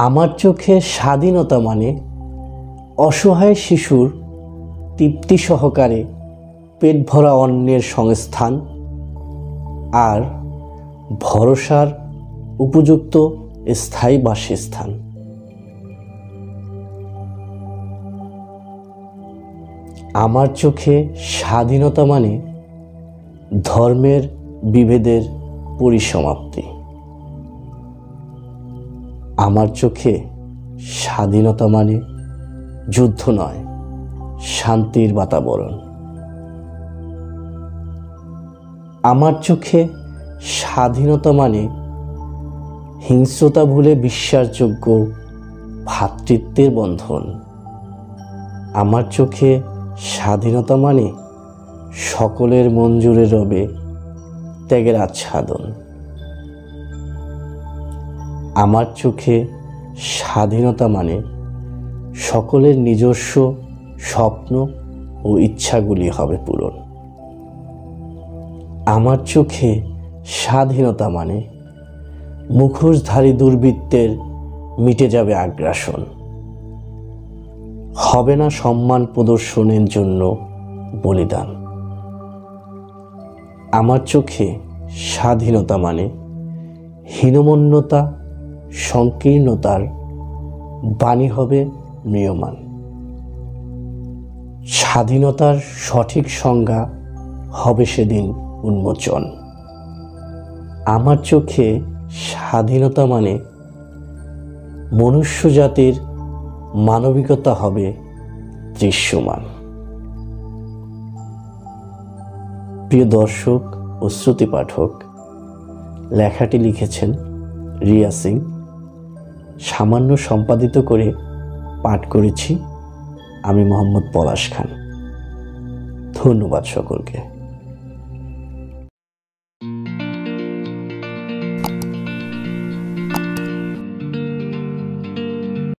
আমার চোখে স্বাধীনতা মানে অসহায় শিশুর তৃপ্তি সহকারে পেট ভরা অন্নের সংস্থান আর ভরসার উপযুক্ত স্থায়ী বাসস্থান। আমার চোখে স্বাধীনতা মানে ধর্মের বিভেদের পরিসমাপ্তি। আমার চোখে স্বাধীনতা মানে যুদ্ধ নয়, শান্তির বাতাবরণ। আমার চোখে স্বাধীনতা মানে হিংস্রতা ভুলে বিশ্বাসযোগ্য ভ্রাতৃত্বের বন্ধন। আমার চোখে স্বাধীনতা মানে সকলের মঞ্জুরে রবে ত্যাগের আচ্ছাদন। আমার চোখে স্বাধীনতা মানে সকলের নিজস্ব স্বপ্ন ও ইচ্ছাগুলি হবে পূরণ। আমার চোখে স্বাধীনতা মানে মুখোশধারী দুর্বৃত্তের মিটে যাবে আগ্রাসন, হবে না সম্মান প্রদর্শনের জন্য বলিদান। আমার চোখে স্বাধীনতা মানে হীনমন্যতা সংকীর্ণতার বাণী হবে ম্রিয়মাণ। স্বাধীনতার সঠিক সংজ্ঞা হবে সেদিন উন্মোচন। আমার চোখে স্বাধীনতা মানে মনুষ্য জাতির মানবিকতা হবে দৃশ্যমান। প্রিয় দর্শক ও শ্রুতি পাঠক, লেখাটি লিখেছেন রিয়া সিং, সামান্য সম্পাদিত করে পাঠ করেছি আমি মোহাম্মদ পলাশ খান। ধন্যবাদ সকলকে।